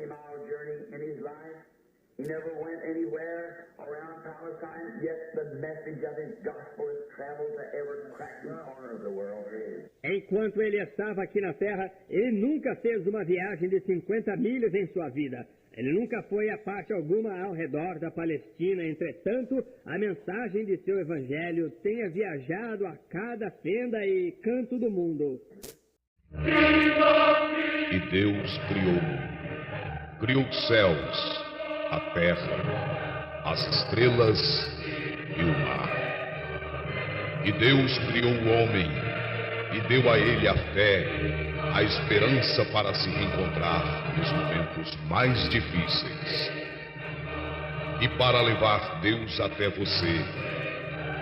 30-mile journey in his life. He never went anywhere around Palestine, yet the message of his gospel has traveled to every crack and corner of the world. Enquanto ele estava aqui na Terra, ele nunca fez uma viagem de 50 milhas em sua vida. Ele nunca foi a parte alguma ao redor da Palestina. Entretanto, a mensagem de seu evangelho tenha viajado a cada fenda e canto do mundo. E Deus criou os céus, a terra, as estrelas e o mar. E Deus criou o homem e deu a ele a fé, a esperança para se reencontrar nos momentos mais difíceis. E para levar Deus até você,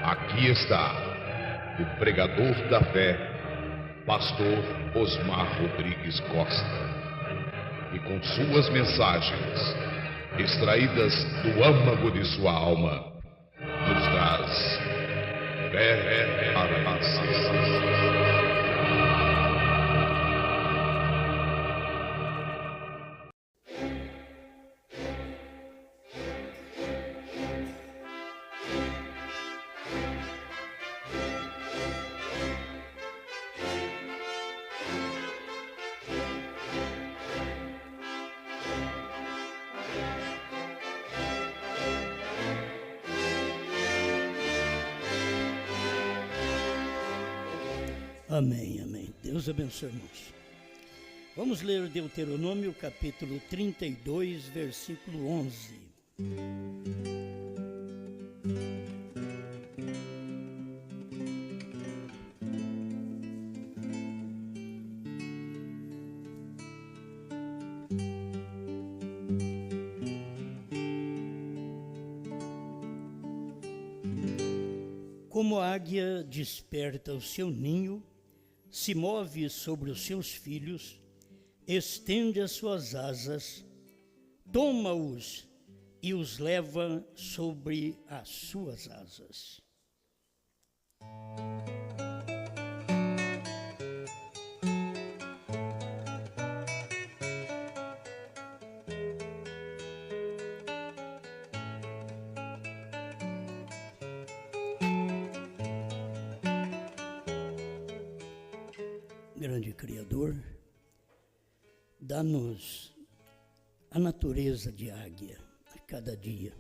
aqui está o pregador da fé, Pastor Osmar Rodrigues Costa, e com suas mensagens, extraídas do âmago de sua alma, nos traz fé para nascer. Amém, amém. Deus abençoe, irmãos. Vamos ler Deuteronômio, capítulo 32, versículo 11. Como a águia desperta o seu ninho, se move sobre os seus filhos, estende as suas asas, toma-os e os leva sobre as suas asas. Grande Criador, dá-nos a natureza de águia a cada dia,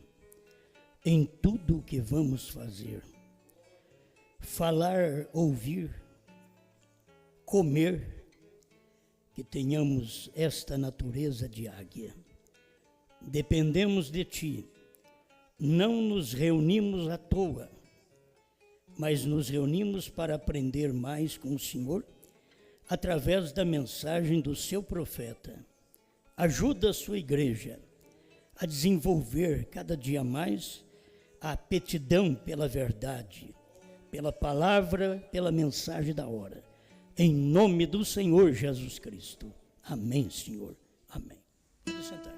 em tudo o que vamos fazer, falar, ouvir, comer, que tenhamos esta natureza de águia. Dependemos de Ti, não nos reunimos à toa, mas nos reunimos para aprender mais com o Senhor, através da mensagem do seu profeta. Ajuda a sua igreja a desenvolver cada dia mais a aptidão pela verdade, pela palavra, pela mensagem da hora. Em nome do Senhor Jesus Cristo. Amém, Senhor. Amém. Pode sentar.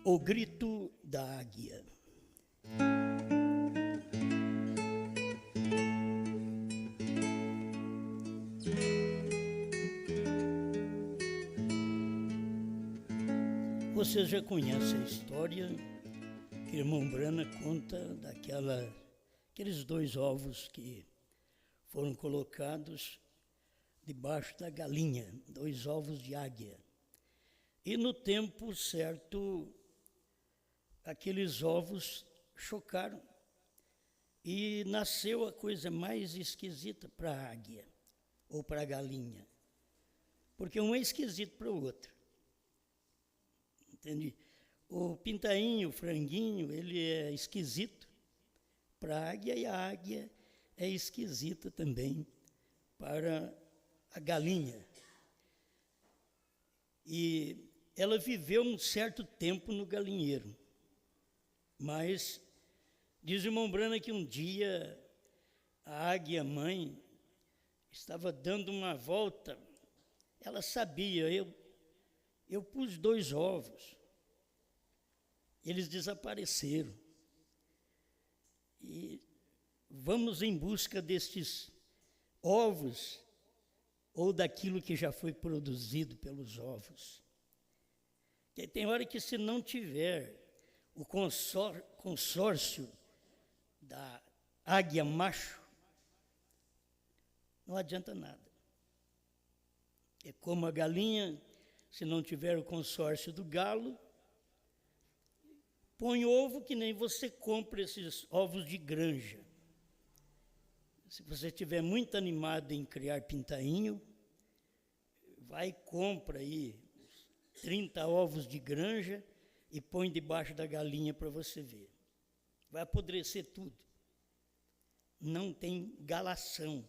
O grito da águia. Você já conhece a história que irmão Brana conta aqueles 2 ovos que foram colocados debaixo da galinha, 2 ovos de águia. E no tempo certo, aqueles ovos chocaram e nasceu a coisa mais esquisita para a águia ou para a galinha, porque um é esquisito para o outro, entende? O pintainho, o franguinho, ele é esquisito para a águia e a águia é esquisita também para a galinha. E ela viveu um certo tempo no galinheiro, mas diz o irmão Brana que um dia a águia mãe estava dando uma volta, ela sabia, eu pus 2 ovos, eles desapareceram, e vamos em busca destes ovos, ou daquilo que já foi produzido pelos ovos. Porque tem hora que se não tiver o consórcio da águia macho, não adianta nada. É como a galinha, se não tiver o consórcio do galo, põe ovo que nem você compra esses ovos de granja. Se você estiver muito animado em criar pintainho, vai e compra aí 30 ovos de granja e põe debaixo da galinha para você ver. Vai apodrecer tudo. Não tem galação.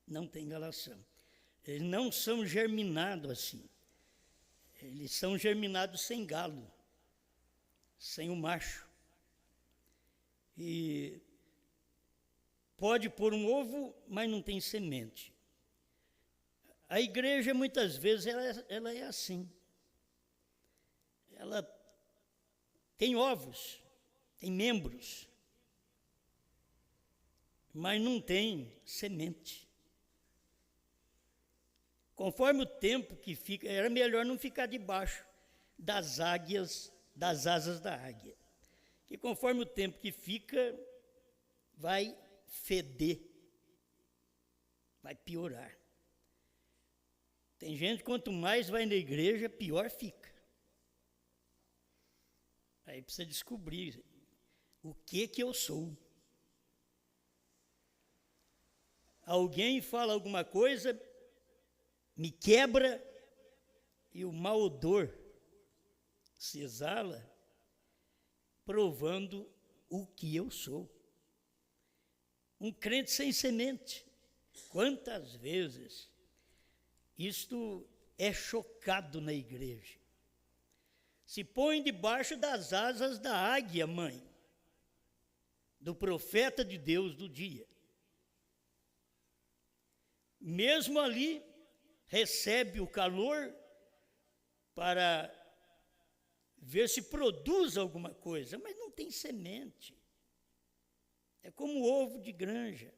Não tem galação. Eles não são germinados assim. Eles são germinados sem galo, sem o macho. E pode pôr um ovo, mas não tem semente. A igreja, muitas vezes, ela é assim. Ela tem ovos, tem membros, mas não tem semente. Conforme o tempo que fica, era melhor não ficar debaixo das asas da águia. Que conforme o tempo que fica, vai feder, vai piorar. Tem gente, quanto mais vai na igreja, pior fica. Aí precisa descobrir o que eu sou. Alguém fala alguma coisa, me quebra e o mau odor se exala, provando o que eu sou. Um crente sem semente. Quantas vezes isto é chocado na igreja? Se põe debaixo das asas da águia mãe, do profeta de Deus do dia. Mesmo ali, recebe o calor para ver se produz alguma coisa, mas não tem semente. É como o ovo de granja.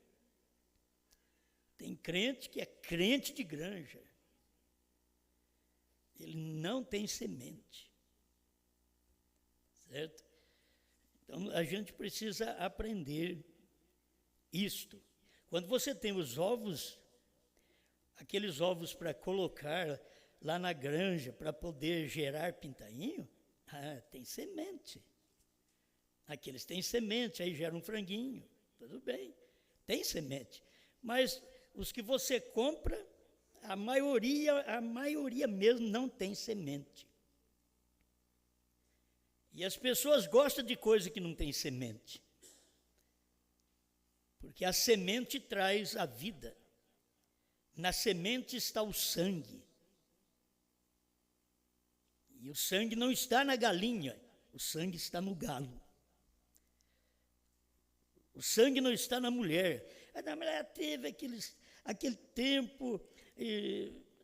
Tem crente que é crente de granja. Ele não tem semente. Certo? Então, a gente precisa aprender isto. Quando você tem os ovos, aqueles ovos para colocar lá na granja, para poder gerar pintainho, tem semente. Aqueles têm semente, aí gera um franguinho, tudo bem, tem semente. Mas os que você compra, a maioria mesmo não tem semente. E as pessoas gostam de coisa que não tem semente. Porque a semente traz a vida. Na semente está o sangue. E o sangue não está na galinha, o sangue está no galo. O sangue não está na mulher. A mulher teve aquele tempo,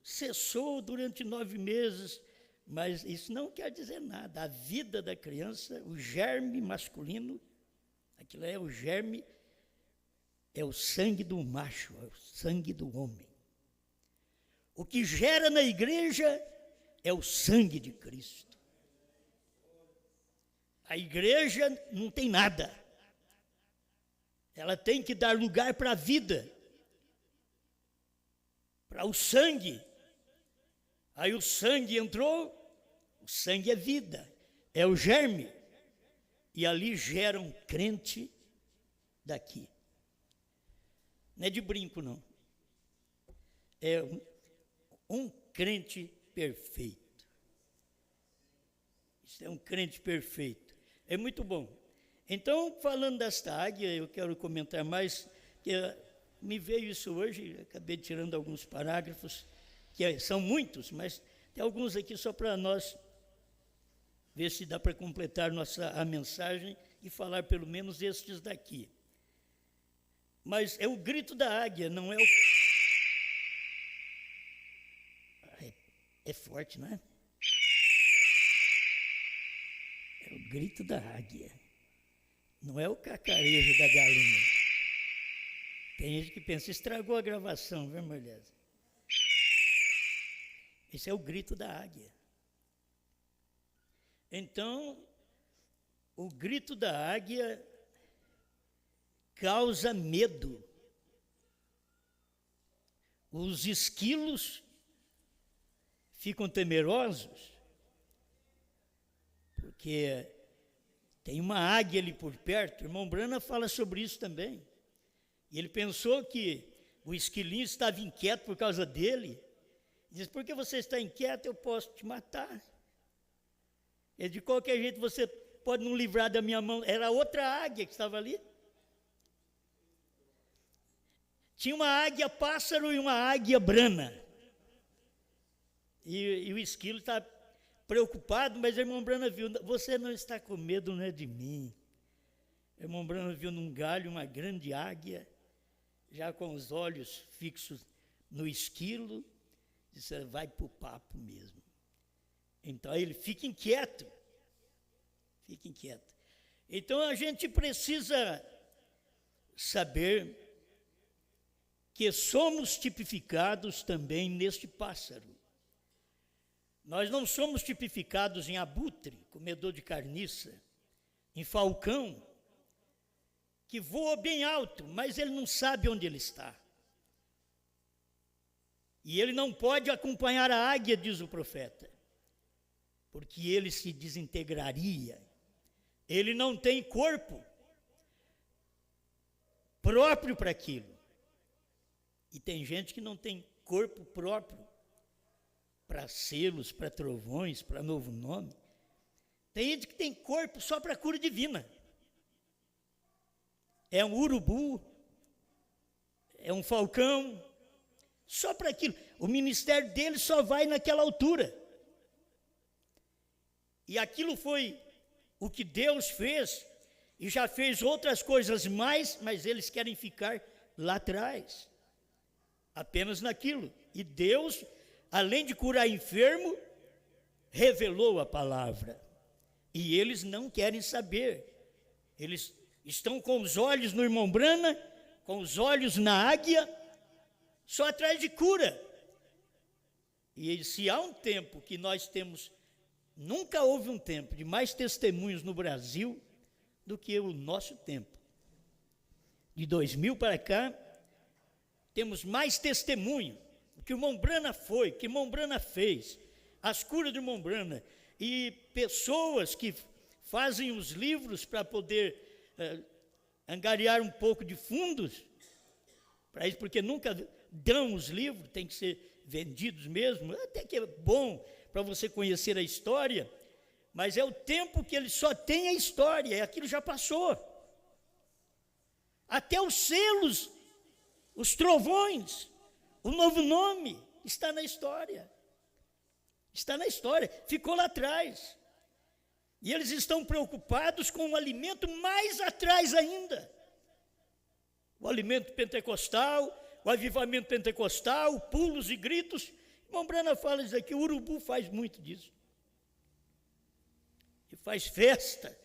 cessou durante 9 meses, mas isso não quer dizer nada. A vida da criança, o germe masculino, aquilo é o germe, é o sangue do macho, é o sangue do homem. O que gera na igreja é o sangue de Cristo. A igreja não tem nada. Ela tem que dar lugar para a vida, para o sangue. Aí o sangue entrou, o sangue é vida, é o germe. E ali gera um crente daqui. Não é de brinco, não. É um crente perfeito. Isso é um crente perfeito. É muito bom. Então, falando desta águia, eu quero comentar mais, que me veio isso hoje, acabei tirando alguns parágrafos, que são muitos, mas Tem alguns aqui só para nós ver se dá para completar a mensagem e falar pelo menos estes daqui. Mas é o grito da águia, não é o... É forte, não é? É o grito da águia. Não é o cacarejo da galinha. Tem gente que pensa, estragou a gravação, viu, Marlese? Esse é o grito da águia. Então, o grito da águia causa medo. Os esquilos ficam temerosos, porque tem uma águia ali por perto. O irmão Brana fala sobre isso também. E ele pensou que o esquilinho estava inquieto por causa dele. Diz, por que você está inquieto? Eu posso te matar. E de qualquer jeito você pode não livrar da minha mão. Era outra águia que estava ali. Tinha uma águia pássaro e uma águia brana. E o esquilo está preocupado, mas o irmão Brana viu, você não está com medo, não é de mim. O irmão Brana viu num galho uma grande águia, já com os olhos fixos no esquilo, disse, vai para o papo mesmo. Então ele fica inquieto. Fica inquieto. Então a gente precisa saber que somos tipificados também neste pássaro. Nós não somos tipificados em abutre, comedor de carniça, em falcão, que voa bem alto, mas ele não sabe onde ele está. E ele não pode acompanhar a águia, diz o profeta, porque ele se desintegraria. Ele não tem corpo próprio para aquilo. E tem gente que não tem corpo próprio para selos, para trovões, para novo nome. Tem gente que tem corpo só para cura divina. É um urubu, é um falcão, só para aquilo. O ministério dele só vai naquela altura. E aquilo foi o que Deus fez, e já fez outras coisas mais, mas eles querem ficar lá atrás, apenas naquilo. E Deus, além de curar enfermo, revelou a palavra. E eles não querem saber. Eles estão com os olhos no irmão Brana, com os olhos na águia, só atrás de cura. E se há um tempo que nós temos, nunca houve um tempo de mais testemunhos no Brasil do que o nosso tempo. De 2000 para cá, temos mais testemunho. O que o irmão Brana foi, o que o irmão Brana fez, as curas do irmão Brana, e pessoas que fazem os livros para poder angariar um pouco de fundos, para isso, porque nunca dão os livros, tem que ser vendidos mesmo, até que é bom para você conhecer a história, mas é o tempo que ele só tem a história, aquilo já passou. Até os selos, os trovões, o novo nome, está na história. Está na história, ficou lá atrás. E eles estão preocupados com um alimento mais atrás ainda. O alimento pentecostal, o avivamento pentecostal, pulos e gritos. O irmão Brana fala isso aqui, o urubu faz muito disso. E faz festa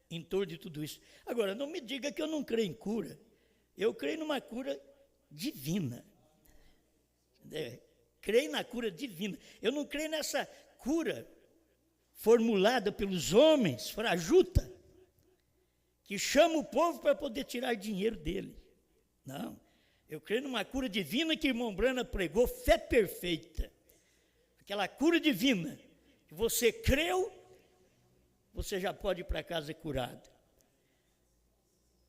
em torno de tudo isso. Agora, não me diga que eu não creio em cura. Eu creio numa cura divina. Creio na cura divina. Eu não creio nessa cura formulada pelos homens, frajuta, que chama o povo para poder tirar dinheiro dele. Não. Eu creio numa cura divina que o irmão Brana pregou, fé perfeita. Aquela cura divina, que você creu, você já pode ir para casa curado.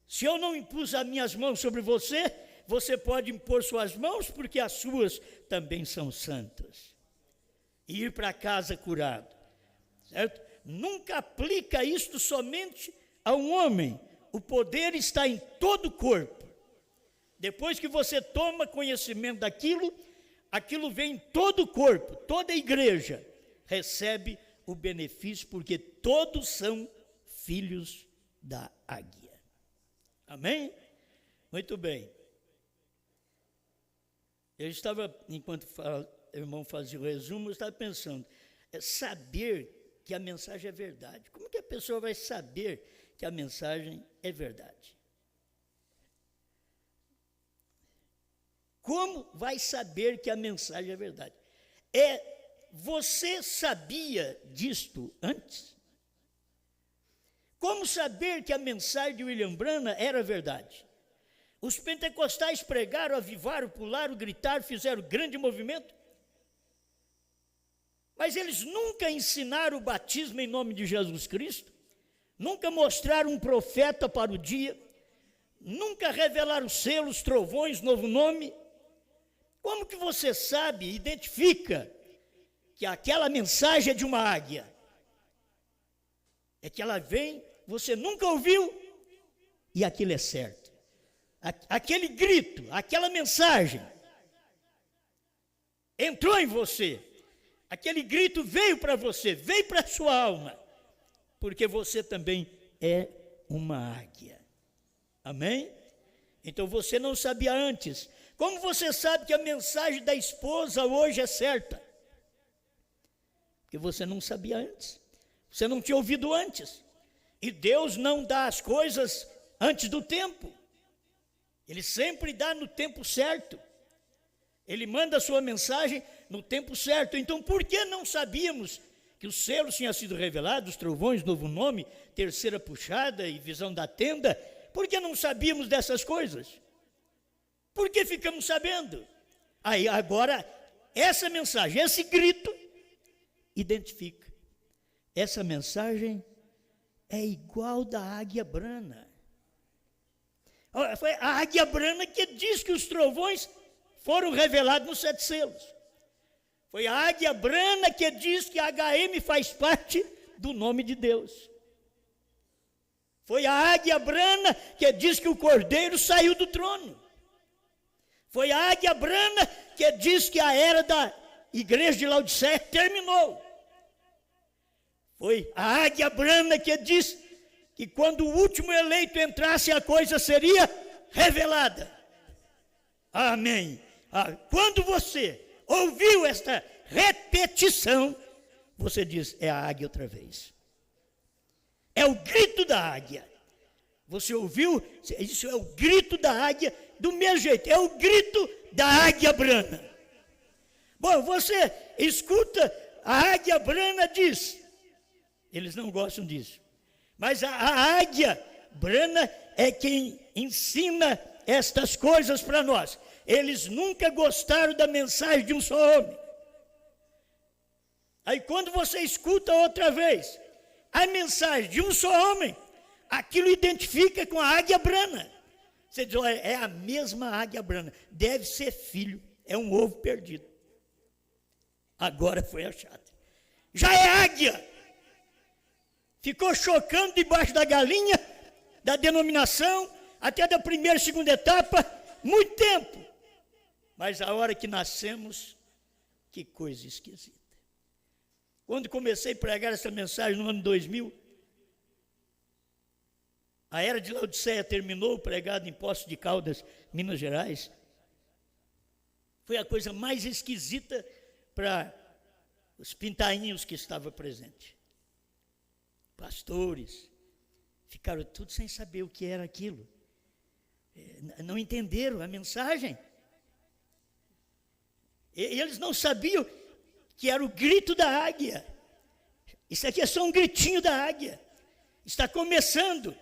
Se eu não impus as minhas mãos sobre você, você pode impor suas mãos, porque as suas também são santas. E ir para casa curado. Certo? Nunca aplica isto somente a um homem. O poder está em todo o corpo. Depois que você toma conhecimento daquilo, aquilo vem em todo o corpo, toda a igreja recebe o benefício, porque todos são filhos da águia. Amém? Muito bem. Eu estava, enquanto o irmão fazia o resumo, eu estava pensando, saber que a mensagem é verdade. Como que a pessoa vai saber que a mensagem é verdade? Como vai saber que a mensagem é verdade? Você sabia disto antes? Como saber que a mensagem de William Branham era verdade? Os pentecostais pregaram, avivaram, pularam, gritaram, fizeram grande movimento, mas eles nunca ensinaram o batismo em nome de Jesus Cristo, nunca mostraram um profeta para o dia, nunca revelaram selos, trovões, novo nome. Como que você sabe, identifica que aquela mensagem é de uma águia? É que ela vem, você nunca ouviu, e aquilo é certo. Aquele grito, aquela mensagem entrou em você, aquele grito veio para você, veio para a sua alma, porque você também é uma águia. Amém? Então você não sabia antes. Como você sabe que a mensagem da esposa hoje é certa? Porque você não sabia antes, você não tinha ouvido antes, e Deus não dá as coisas antes do tempo, Ele sempre dá no tempo certo, Ele manda a sua mensagem no tempo certo. Então por que não sabíamos que os selos tinham sido revelados, os trovões, novo nome, terceira puxada e visão da tenda? Por que não sabíamos dessas coisas? Por que ficamos sabendo? Aí agora, essa mensagem, esse grito, identifica. Essa mensagem é igual da águia brana. Foi a águia brana que diz que os trovões foram revelados nos 7 selos. Foi a águia brana que diz que a HM faz parte do nome de Deus. Foi a águia brana que diz que o cordeiro saiu do trono. Foi a águia brana que diz que a era da igreja de Laodiceia terminou. Foi a águia brana que diz que quando o último eleito entrasse, a coisa seria revelada. Amém. Quando você ouviu esta repetição, você diz, é a águia outra vez. É o grito da águia. Você ouviu? Isso é o grito da águia, do mesmo jeito, é o grito da águia brana. Bom, você escuta, a águia brana diz, eles não gostam disso, mas a águia brana é quem ensina estas coisas para nós. Eles nunca gostaram da mensagem de um só homem. Aí quando você escuta outra vez a mensagem de um só homem, aquilo identifica com a águia brana. Você diz, olha, é a mesma águia brana, deve ser filho, é um ovo perdido. Agora foi achado. Já é águia. Ficou chocando debaixo da galinha, da denominação, até da primeira e segunda etapa, muito tempo. Mas a hora que nascemos, que coisa esquisita. Quando comecei a pregar essa mensagem no ano 2000, a era de Laodiceia terminou, pregado em Poços de Caldas, Minas Gerais. Foi a coisa mais esquisita para os pintainhos que estavam presentes. Pastores ficaram tudo sem saber o que era aquilo. Não entenderam a mensagem. Eles não sabiam que era o grito da águia. Isso aqui é só um gritinho da águia. Está começando,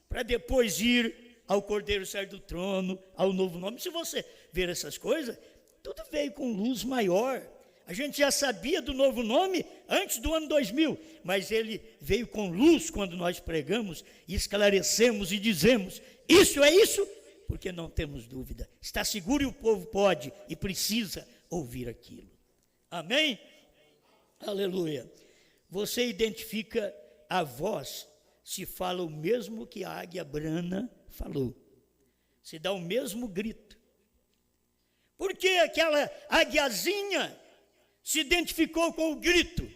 para depois ir ao Cordeiro sair do trono, ao novo nome. Se você ver essas coisas, tudo veio com luz maior. A gente já sabia do novo nome antes do ano 2000, mas ele veio com luz quando nós pregamos e esclarecemos e dizemos, isso é isso, porque não temos dúvida. Está seguro e o povo pode e precisa ouvir aquilo. Amém? Aleluia. Você identifica a voz, se fala o mesmo que a águia brana falou. Se dá o mesmo grito. Por que aquela águiazinha se identificou com o grito.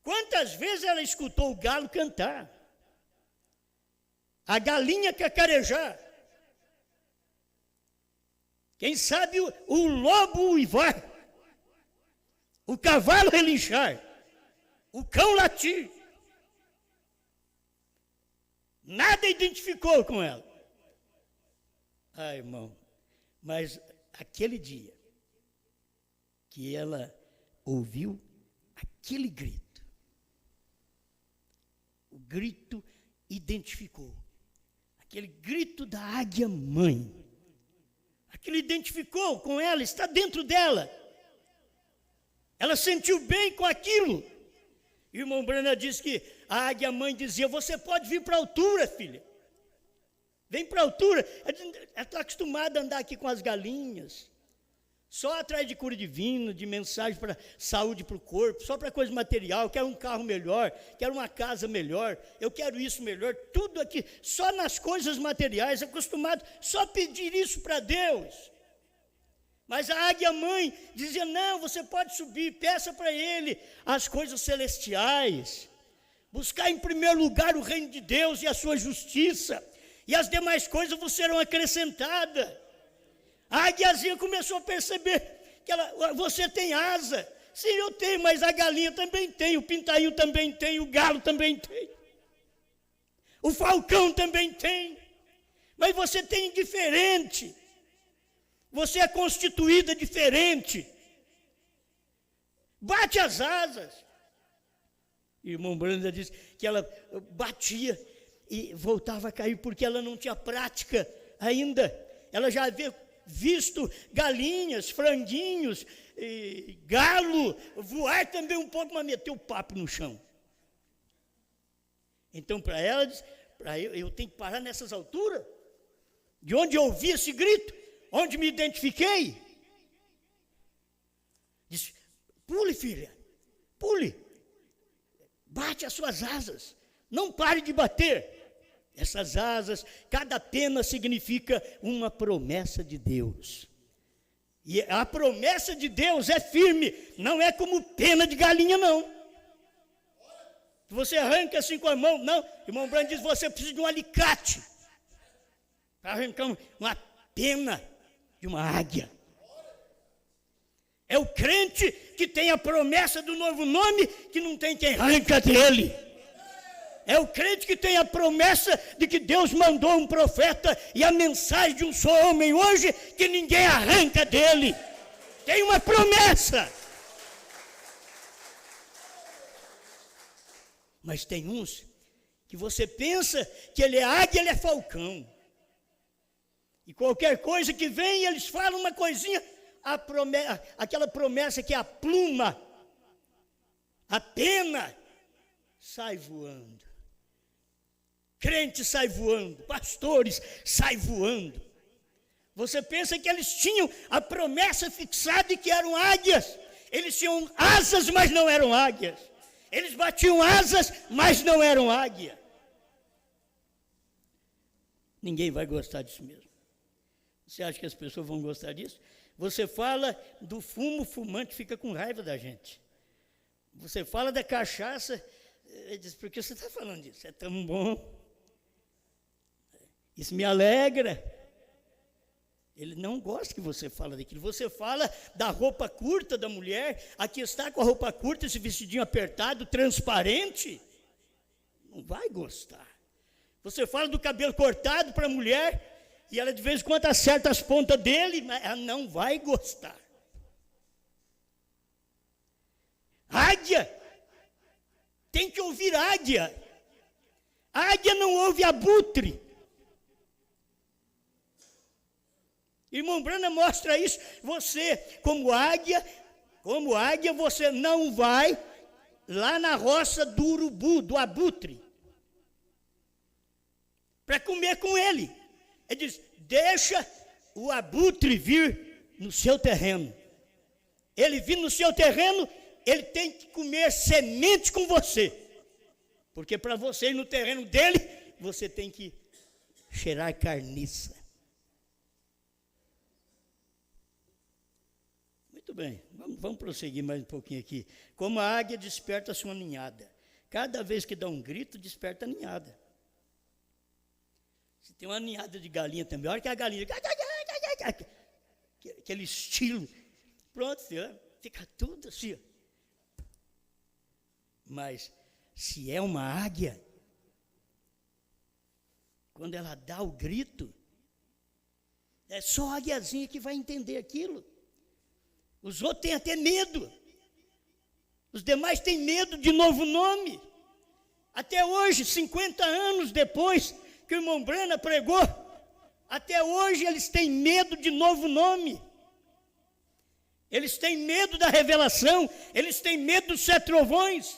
Quantas vezes ela escutou o galo cantar, a galinha cacarejar, quem sabe o lobo uivar, o cavalo relinchar, o cão latir. Nada identificou com ela. Ah, irmão, mas aquele dia que ela ouviu aquele grito, o grito identificou, aquele grito da águia mãe, aquilo identificou com ela, está dentro dela. Ela sentiu bem com aquilo. E o irmão Brana disse que a águia mãe dizia: você pode vir para a altura, filha. Vem para a altura. Ela está acostumada a andar aqui com as galinhas, só atrás de cura divina, de mensagem para saúde para o corpo, só para coisa material. Quero um carro melhor, quero uma casa melhor, eu quero isso melhor, tudo aqui, só nas coisas materiais, acostumado só a pedir isso para Deus. Mas a águia mãe dizia: não, você pode subir, peça para ele as coisas celestiais, buscar em primeiro lugar o reino de Deus e a sua justiça, e as demais coisas vos serão acrescentadas. A águiazinha começou a perceber que você tem asa. Sim, eu tenho, mas a galinha também tem, o pintainho também tem, o galo também tem, o falcão também tem, mas você tem diferente. Você é constituída diferente. Bate as asas. E o irmão Branda disse que ela batia e voltava a cair, porque ela não tinha prática ainda. Ela já havia visto galinhas, franguinhos, galo voar também um pouco, mas meteu o papo no chão. Então, para ela, eu tenho que parar nessas alturas, de onde eu ouvi esse grito, onde me identifiquei. Disse: pule, filha, pule, bate as suas asas, não pare de bater. Essas asas, cada pena significa uma promessa de Deus. E a promessa de Deus é firme, não é como pena de galinha, não. Você arranca assim com a mão, não. O irmão Brando diz: você precisa de um alicate para arrancar uma pena de uma águia. É o crente que tem a promessa do novo nome, que não tem quem arranca dele. É o crente que tem a promessa de que Deus mandou um profeta e a mensagem de um só homem hoje, que ninguém arranca dele. Tem uma promessa. Mas tem uns que você pensa que ele é águia, ele é falcão. E qualquer coisa que vem, eles falam uma coisinha, aquela promessa que é a pluma, a pena, sai voando. Crente sai voando, pastores sai voando. Você pensa que eles tinham a promessa fixada e que eram águias. Eles tinham asas, mas não eram águias. Eles batiam asas, mas não eram águia. Ninguém vai gostar disso mesmo. Você acha que as pessoas vão gostar disso? Você fala do fumo, o fumante fica com raiva da gente. Você fala da cachaça, ele diz: por que você está falando disso? É tão bom. Isso me alegra. Ele não gosta que você fale daquilo. Você fala da roupa curta da mulher, aqui está com a roupa curta, esse vestidinho apertado, transparente. Não vai gostar. Você fala do cabelo cortado para a mulher, e ela de vez em quando acerta as pontas dele, mas ela não vai gostar. Águia tem que ouvir águia. Águia não ouve abutre. Irmão Brana mostra isso. Você, como águia, você não vai lá na roça do urubu, do abutre, para comer com ele. Ele diz: deixa o abutre vir no seu terreno. Ele vir no seu terreno, ele tem que comer semente com você. Porque para você ir no terreno dele, você tem que cheirar carniça. Muito bem, vamos prosseguir mais um pouquinho aqui. Como a águia desperta a sua ninhada. Cada vez que dá um grito, desperta a ninhada. Se tem uma ninhada de galinha também, a hora que a galinha... Aquele estilo. Pronto, fica tudo assim. Mas se é uma águia, quando ela dá o grito, é só a águiazinha que vai entender aquilo. Os outros têm até medo. Os demais têm medo de novo nome. Até hoje, 50 anos depois que o irmão Brana pregou, até hoje eles têm medo de novo nome. Eles têm medo da revelação, eles têm medo dos 7 trovões,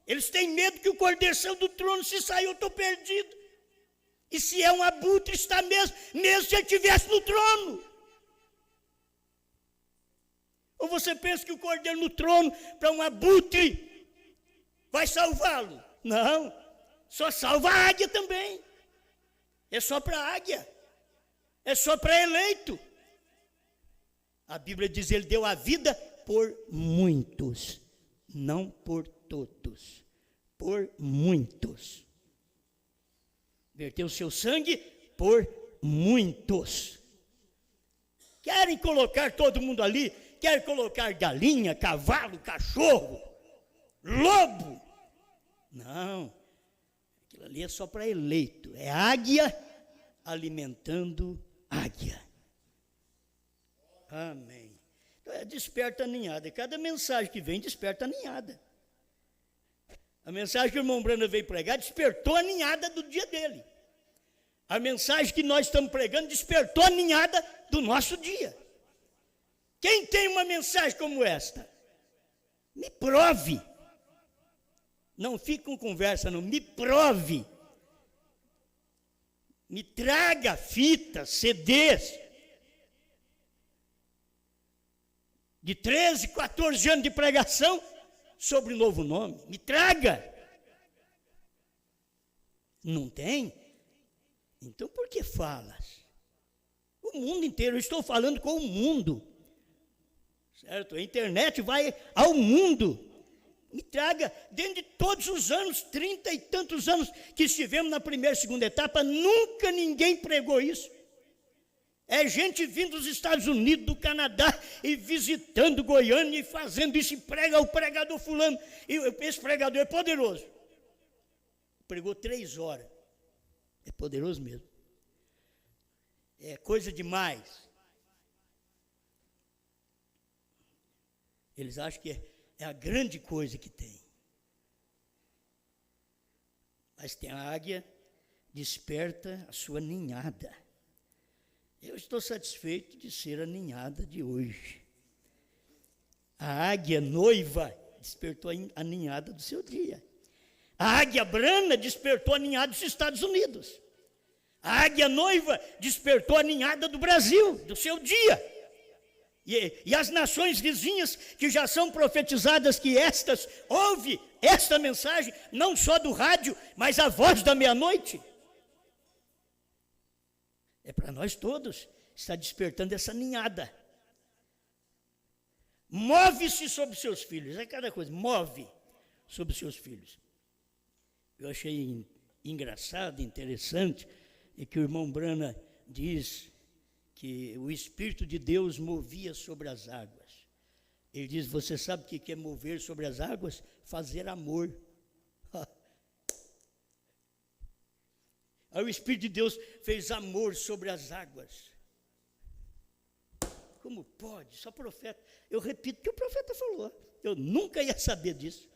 eles têm medo que o cordeiro saiu do trono, se saiu eu estou perdido. E se é um abutre, está mesmo se ele estivesse no trono. Ou você pensa que o cordeiro no trono, para um abutre, vai salvá-lo? Não, só salva a águia também. É só para a águia, é só para eleito. A Bíblia diz, ele deu a vida por muitos, não por todos, por muitos. Verteu o seu sangue por muitos. Querem colocar todo mundo ali, querem colocar galinha, cavalo, cachorro, lobo. Não, aquilo ali é só para eleito, é águia alimentando águia. Amém. Então, desperta a ninhada. E cada mensagem que vem, desperta a ninhada. A mensagem que o irmão Brana veio pregar, despertou a ninhada do dia dele. A mensagem que nós estamos pregando, despertou a ninhada do nosso dia. Quem tem uma mensagem como esta? Me prove. Não fique com conversa, não. Me prove. Me traga fitas, CDs. De 13, 14 anos de pregação sobre o novo nome. Me traga. Não tem? Então por que falas? O mundo inteiro, eu estou falando com o mundo. Certo? A internet vai ao mundo. Me traga, dentro de todos os anos, 30 e tantos anos que estivemos na primeira e segunda etapa, nunca ninguém pregou isso. É gente vindo dos Estados Unidos, do Canadá, e visitando Goiânia e fazendo isso, e prega o pregador fulano. E esse pregador é poderoso. Pregou 3 horas. É poderoso mesmo. É coisa demais. Eles acham que é a grande coisa que tem. Mas tem a águia, desperta a sua ninhada. Eu estou satisfeito de ser a ninhada de hoje. A águia noiva despertou a ninhada do seu dia. A águia brana despertou a ninhada dos Estados Unidos. A águia noiva despertou a ninhada do Brasil, do seu dia. E as nações vizinhas que já são profetizadas que estas, ouve esta mensagem, não só do rádio, mas a voz da meia-noite. É para nós todos, está despertando essa ninhada. Move-se sobre seus filhos, é cada coisa, move sobre seus filhos. Eu achei engraçado, interessante, é que o irmão Brana diz que o Espírito de Deus movia sobre as águas. Ele diz, você sabe o que é mover sobre as águas? Fazer amor. Aí o Espírito de Deus fez amor sobre as águas. Como pode? Só profeta. Eu repito o que o profeta falou. Eu nunca ia saber disso.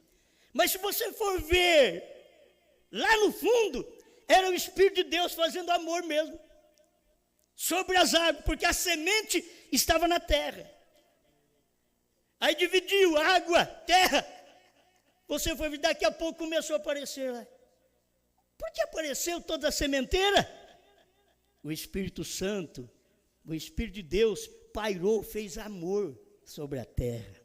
Mas se você for ver, lá no fundo, era o Espírito de Deus fazendo amor mesmo. Sobre as águas, porque a semente estava na terra. Aí dividiu água, terra. Você foi ver, daqui a pouco começou a aparecer lá. Por que apareceu toda a sementeira? O Espírito Santo, o Espírito de Deus pairou, fez amor sobre a terra.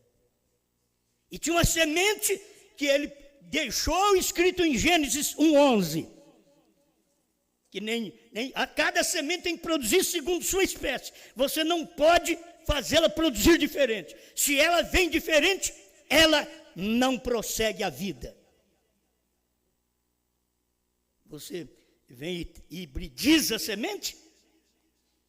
E tinha uma semente que ele deixou escrito em Gênesis 1:11. Que nem a cada semente tem que produzir segundo sua espécie. Você não pode fazê-la produzir diferente. Se ela vem diferente, ela não prossegue a vida. Você vem e hibridiza a semente,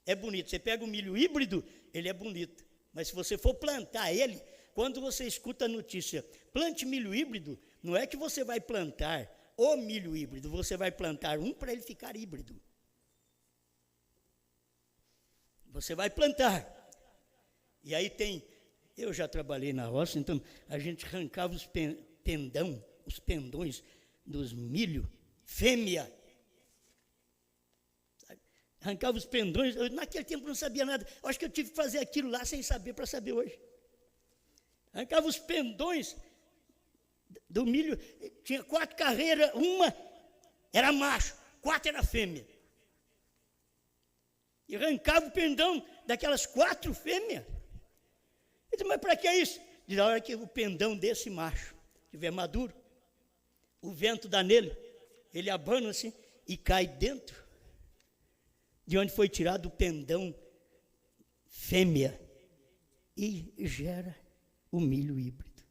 é bonito. Você pega o milho híbrido, ele é bonito. Mas se você for plantar ele, quando você escuta a notícia, plante milho híbrido, não é que você vai plantar o milho híbrido, você vai plantar um para ele ficar híbrido. Você vai plantar. E aí eu já trabalhei na roça, então a gente arrancava os pendões dos milho, fêmea. Sabe? Arrancava os pendões, naquele tempo não sabia nada. Eu acho que eu tive que fazer aquilo lá sem saber para saber hoje. Arrancava os pendões do milho, tinha 4 carreiras, uma era macho, 4 era fêmea. E arrancava o pendão daquelas 4 fêmeas. Eu disse, mas para que isso? Diz, na hora que o pendão desse macho estiver maduro, o vento dá nele, ele abana assim e cai dentro de onde foi tirado o pendão fêmea e gera o milho híbrido.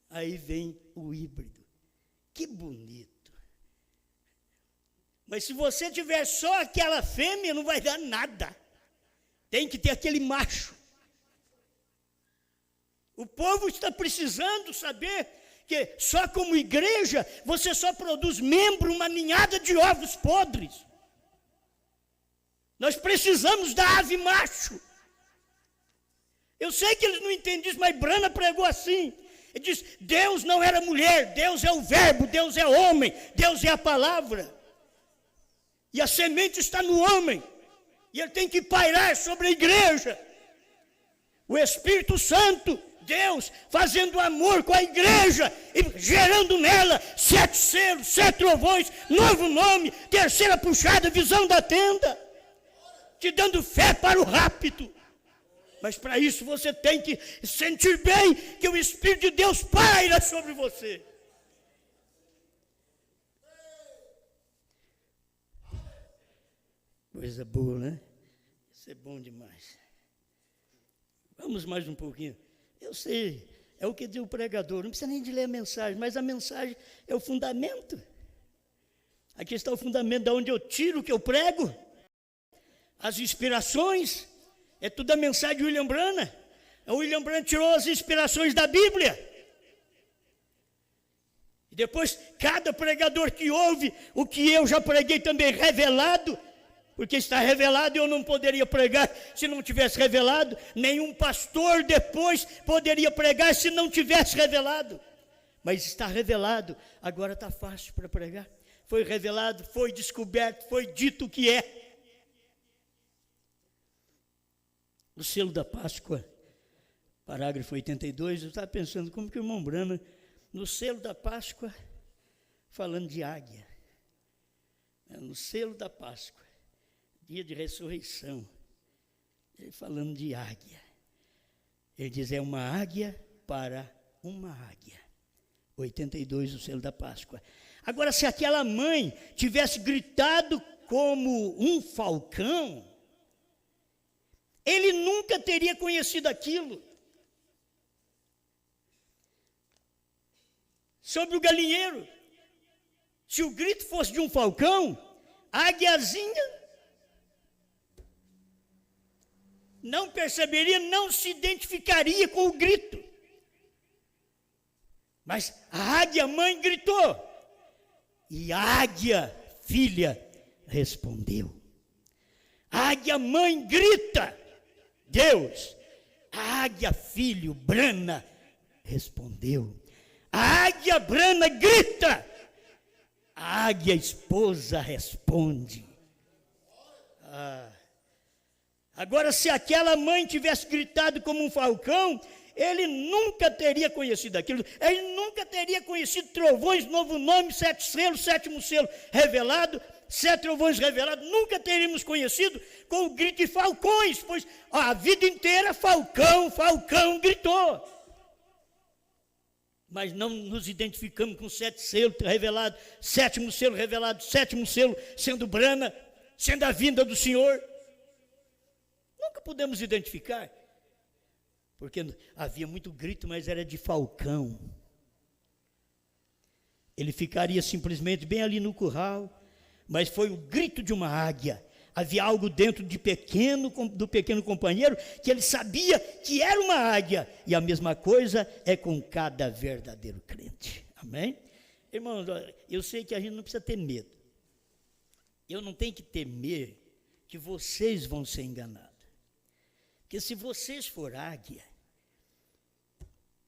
Aí vem o híbrido. Que bonito. Mas se você tiver só aquela fêmea, não vai dar nada. Tem que ter aquele macho. O povo está precisando saber que só como igreja, você só produz membro, uma ninhada de ovos podres. Nós precisamos da ave macho. Eu sei que eles não entendem isso, mas Brana pregou assim. Ele diz, Deus não era mulher, Deus é o verbo, Deus é homem, Deus é a palavra. E a semente está no homem. E ele tem que pairar sobre a igreja. O Espírito Santo, Deus, fazendo amor com a igreja e gerando nela 7 selos, 7 trovões, novo nome, terceira puxada, visão da tenda, te dando fé para o rápido. Mas para isso você tem que sentir bem que o Espírito de Deus paira sobre você. Coisa boa, né? Isso é bom demais. Vamos mais um pouquinho. Eu sei, é o que diz o pregador, não precisa nem de ler a mensagem, mas a mensagem é o fundamento. Aqui está o fundamento de onde eu tiro o que eu prego. As inspirações, é tudo a mensagem de William Branham. O William Branham tirou as inspirações da Bíblia. E depois, cada pregador que ouve o que eu já preguei também revelado, porque está revelado, eu não poderia pregar se não tivesse revelado, nenhum pastor depois poderia pregar se não tivesse revelado. Mas está revelado, agora está fácil para pregar. Foi revelado, foi descoberto, foi dito o que é. O selo da Páscoa, parágrafo 82, eu estava pensando como que o irmão Branham, no selo da Páscoa, falando de águia, no selo da Páscoa, dia de ressurreição, ele falando de águia, ele diz, é uma águia para uma águia, 82, o selo da Páscoa. Agora, se aquela mãe tivesse gritado como um falcão, ele nunca teria conhecido aquilo. Sobre o galinheiro, se o grito fosse de um falcão, a águiazinha não perceberia, não se identificaria com o grito. Mas a águia mãe gritou, e a águia filha respondeu. A águia mãe grita, Deus. A águia filho, Brana, respondeu. A águia Brana grita, a águia esposa responde. Agora, se aquela mãe tivesse gritado como um falcão, ele nunca teria conhecido aquilo, ele nunca teria conhecido trovões, novo nome, 7 selos, 7º selo revelado, 7 trovões revelados, nunca teríamos conhecido com o grito de falcões, pois a vida inteira falcão, falcão gritou. Mas não nos identificamos com 7 selos revelados, 7º selo revelado, 7º selo sendo Brana, sendo a vinda do Senhor. Nunca podemos identificar. porque havia muito grito, mas era de falcão. Ele ficaria simplesmente bem ali no curral, mas foi o grito de uma águia. Havia algo dentro do pequeno companheiro que ele sabia que era uma águia. E a mesma coisa é com cada verdadeiro crente. Amém? Irmãos, eu sei que a gente não precisa ter medo. Eu não tenho que temer que vocês vão ser enganados. Porque se vocês forem águia,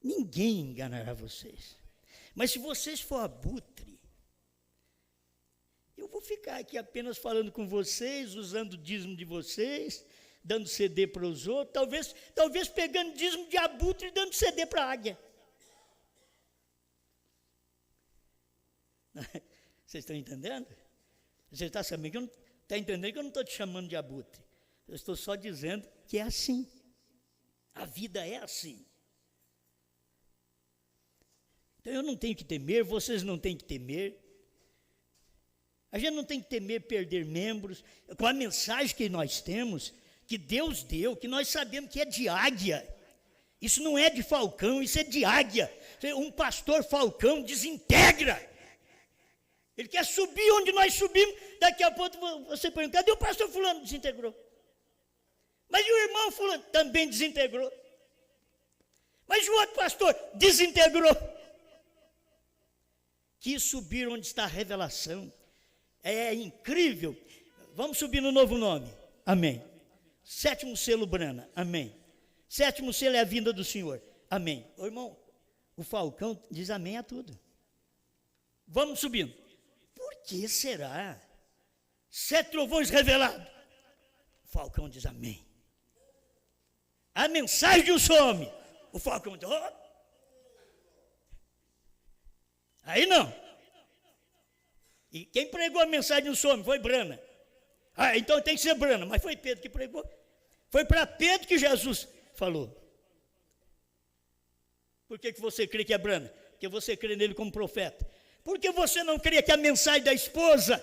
ninguém enganará vocês. Mas se vocês for abutre, eu vou ficar aqui apenas falando com vocês, usando o dízimo de vocês, dando CD para os outros, talvez pegando dízimo de abutre e dando CD para a águia. Vocês estão entendendo? Você está sabendo que está entendendo que eu não estou te chamando de abutre. Eu estou só dizendo que é assim. A vida é assim. Então eu não tenho que temer, vocês não têm que temer. A gente não tem que temer perder membros. Com a mensagem que nós temos, que Deus deu, que nós sabemos que é de águia. Isso não é de falcão, isso é de águia. Um pastor falcão desintegra. Ele quer subir onde nós subimos, daqui a pouco você pergunta, cadê o pastor fulano? Desintegrou. Mas e o irmão fulano? Também desintegrou. Mas o outro pastor? Desintegrou. Quis subir onde está a revelação. É incrível. Vamos subir no novo nome. Amém. 7º selo Brana. Amém. 7º selo é a vinda do Senhor. Amém. Ô irmão, o falcão diz amém a tudo. Vamos subindo. Por que será? 7 trovões revelados. O falcão diz amém. A mensagem de um só homem. O falcão diz, oh. Aí não. E quem pregou a mensagem de um só homem foi Brana. Ah, então tem que ser Brana. Mas foi Pedro que pregou. Foi para Pedro que Jesus falou. Por que você crê que é Brana? Porque você crê nele como profeta. Por que você não crê que a mensagem da esposa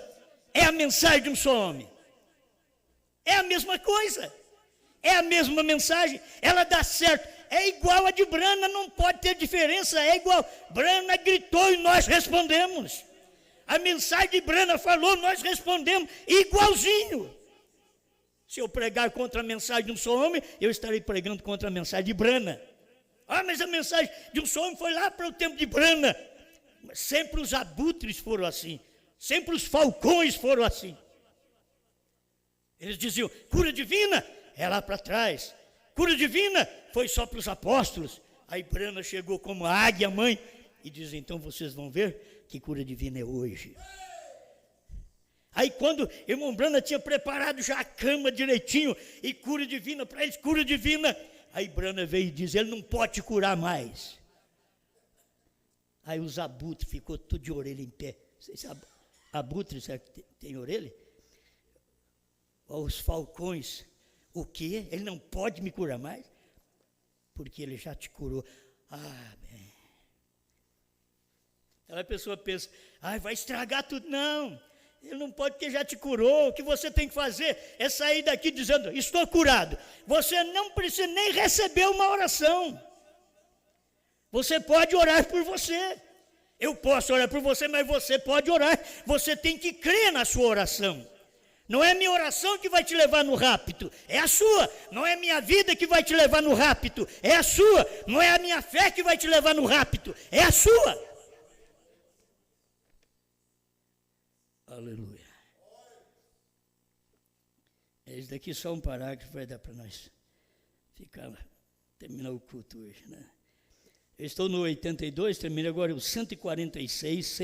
é a mensagem de um só homem? É a mesma coisa. É a mesma mensagem. Ela dá certo. É igual a de Brana, não pode ter diferença. É igual. Brana gritou e nós respondemos. A mensagem de Brana falou, nós respondemos igualzinho. Se eu pregar contra a mensagem de um só homem, eu estarei pregando contra a mensagem de Brana. Ah, mas a mensagem de um só homem foi lá para o tempo de Brana. Sempre os abutres foram assim. Sempre os falcões foram assim. Eles diziam, cura divina é lá para trás. Cura divina foi só para os apóstolos. Aí Brana chegou como a águia mãe e diz, então vocês vão ver que cura divina é hoje. Aí quando irmão Brana tinha preparado já a cama direitinho e cura divina para eles, cura divina. Aí Brana veio e diz, ele não pode te curar mais. Aí os abutres ficou tudo de orelha em pé. Abutre, será que tem orelha? Os falcões, o quê? Ele não pode me curar mais? Porque ele já te curou. Ah, bem. Aí a pessoa pensa, vai estragar tudo. Não, ele não pode porque já te curou. O que você tem que fazer é sair daqui dizendo, estou curado. Você não precisa nem receber uma oração. Você pode orar por você. Eu posso orar por você, mas você pode orar. Você tem que crer na sua oração. Não é a minha oração que vai te levar no rapto, é a sua. Não é a minha vida que vai te levar no rapto, é a sua. Não é a minha fé que vai te levar no rapto, é a sua. Aleluia. Esse daqui só um parágrafo vai dar para nós terminar o culto hoje, né? Eu estou no 82, termina agora o 146,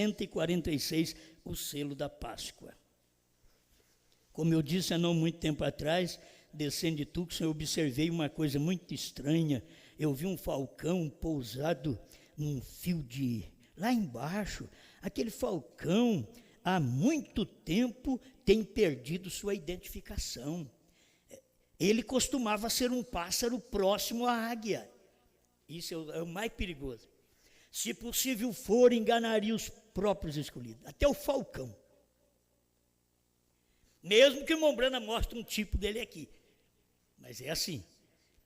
o selo da Páscoa. Como eu disse há não muito tempo atrás, descendo de Tucson, eu observei uma coisa muito estranha. Eu vi um falcão pousado num fio lá embaixo. Aquele falcão, há muito tempo, tem perdido sua identificação. Ele costumava ser um pássaro próximo à águia. Isso é o mais perigoso. Se possível for, enganaria os próprios escolhidos, até o falcão. Mesmo que o irmão Brana mostre um tipo dele aqui. Mas é assim.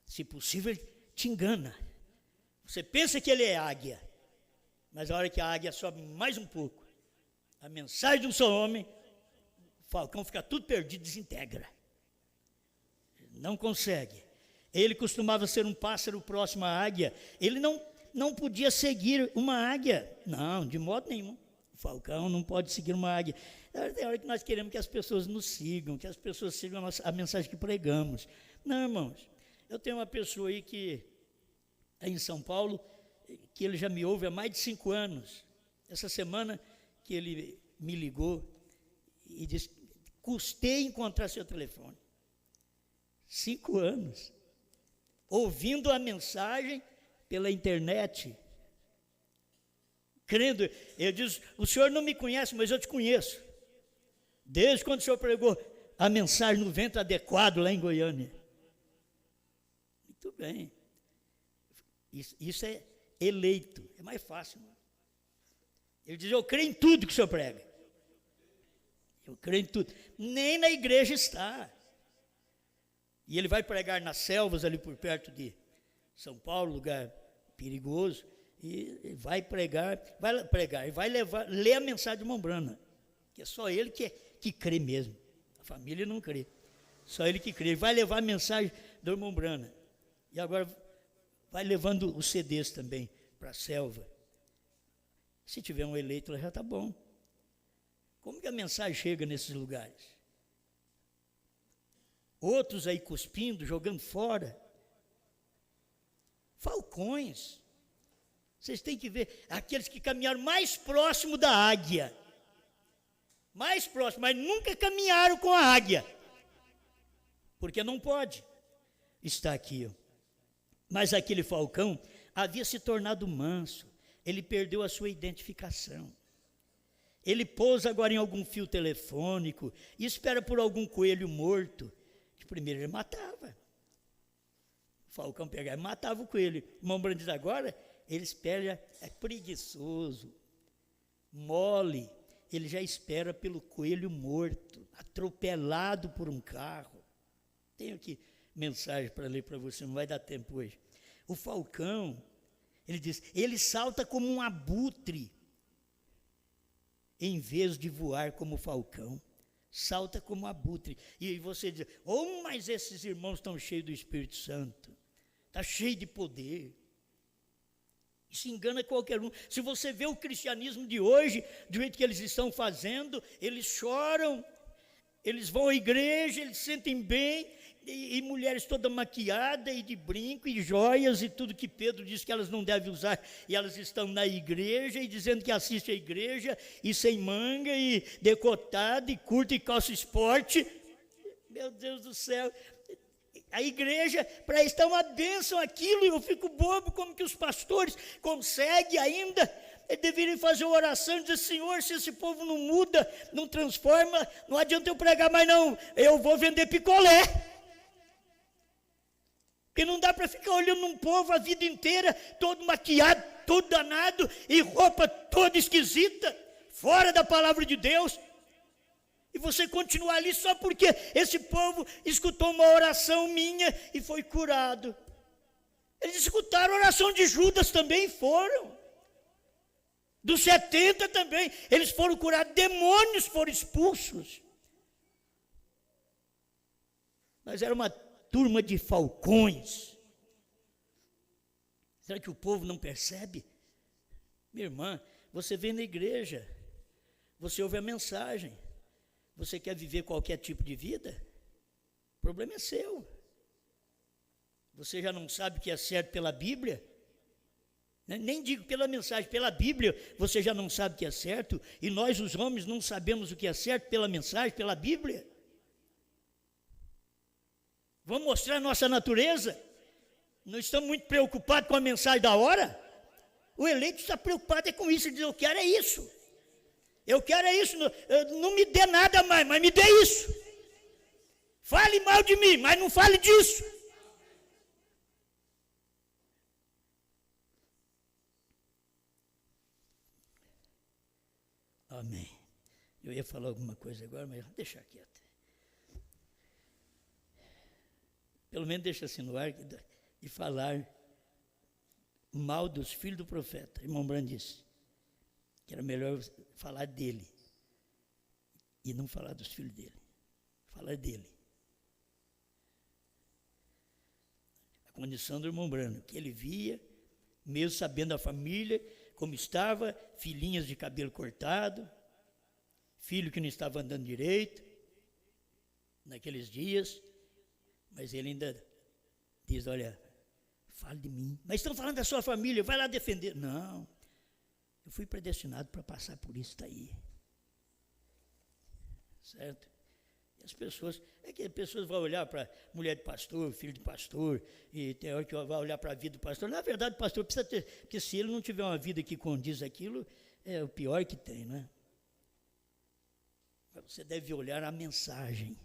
Se possível, te engana. Você pensa que ele é águia, mas a hora que a águia sobe mais um pouco, a mensagem de um só homem, o falcão fica tudo perdido, desintegra. Não consegue. Ele costumava ser um pássaro próximo à águia. Ele não podia seguir uma águia. Não, de modo nenhum. O falcão não pode seguir uma águia. Tem hora que nós queremos que as pessoas nos sigam, que as pessoas sigam a mensagem que pregamos. Não, irmãos. Eu tenho uma pessoa aí que é em São Paulo, que ele já me ouve há mais de 5 anos. Essa semana que ele me ligou e disse, custei encontrar seu telefone. 5 anos. Ouvindo a mensagem pela internet. Crendo, eu disse, o senhor não me conhece, mas eu te conheço. Desde quando o senhor pregou a mensagem no vento adequado lá em Goiânia. Muito bem. Isso é eleito, é mais fácil. Não? Ele diz, eu creio em tudo que o senhor prega. Eu creio em tudo. Nem na igreja está. E ele vai pregar nas selvas ali por perto de São Paulo, lugar perigoso, e vai pregar, e vai ler a mensagem de Mombrana, que é só ele que crê mesmo. A família não crê. Só ele que crê. Ele vai levar a mensagem do Mombrana. E agora vai levando os CDs também para a selva. Se tiver um eleito lá já está bom. Como que a mensagem chega nesses lugares? Outros aí cuspindo, jogando fora. Falcões. Vocês têm que ver aqueles que caminharam mais próximo da águia. Mais próximo, mas nunca caminharam com a águia. Porque não pode. Está aqui, ó. Mas aquele falcão havia se tornado manso. Ele perdeu a sua identificação. Ele pousa agora em algum fio telefônico e espera por algum coelho morto. Que primeiro ele matava. O falcão pegava e matava o coelho. O Mombrana diz agora, ele espera, é preguiçoso, mole. Ele já espera pelo coelho morto, atropelado por um carro. Tenho aqui mensagem para ler para você, não vai dar tempo hoje. O falcão, ele diz, ele salta como um abutre, em vez de voar como o falcão. Salta como abutre. E você diz, mas esses irmãos estão cheios do Espírito Santo. Está cheio de poder. Isso engana qualquer um. Se você vê o cristianismo de hoje, do jeito que eles estão fazendo, eles choram, eles vão à igreja, eles se sentem bem, e mulheres toda maquiada e de brinco e joias e tudo que Pedro diz que elas não devem usar, e elas estão na igreja e dizendo que assiste a igreja e sem manga e decotada e curta e calça esporte. Meu Deus do céu, a igreja para estar uma bênção aquilo, eu fico bobo como que os pastores conseguem ainda. Deveriam fazer uma oração e dizer, Senhor, se esse povo não muda, não transforma, não adianta eu pregar mais não, eu vou vender picolé. Porque não dá para ficar olhando um povo a vida inteira, todo maquiado, todo danado, e roupa toda esquisita, fora da palavra de Deus, e você continuar ali só porque esse povo escutou uma oração minha e foi curado. Eles escutaram a oração de Judas também, foram. Dos 70 também, eles foram curados, demônios foram expulsos. Mas era uma turma de falcões. Será que o povo não percebe? Minha irmã, você vem na igreja, você ouve a mensagem, você quer viver qualquer tipo de vida? O problema é seu. Você já não sabe o que é certo pela Bíblia? Nem digo pela mensagem, pela Bíblia você já não sabe o que é certo, e nós os homens não sabemos o que é certo pela mensagem, pela Bíblia. Vamos mostrar a nossa natureza? Não estamos muito preocupados com a mensagem da hora? O eleito está preocupado com isso, ele diz, eu quero é isso. Eu quero é isso, não me dê nada mais, mas me dê isso. Fale mal de mim, mas não fale disso. Amém. Eu ia falar alguma coisa agora, mas vou deixar quieto. Pelo menos deixa assim no ar de falar mal dos filhos do profeta. Irmão Branham disse que era melhor falar dele e não falar dos filhos dele. Falar dele. A condição do irmão Branham, que ele via, mesmo sabendo a família, como estava, filhinhas de cabelo cortado, filho que não estava andando direito, naqueles dias, mas ele ainda diz, olha, fala de mim. Mas estão falando da sua família, vai lá defender. Não, eu fui predestinado para passar por isso daí. Certo? E as pessoas vão olhar para mulher de pastor, filho de pastor, e tem hora que vai olhar para a vida do pastor. Na verdade, o pastor precisa ter, porque se ele não tiver uma vida que condiz aquilo, é o pior que tem, não é? Mas você deve olhar a mensagem.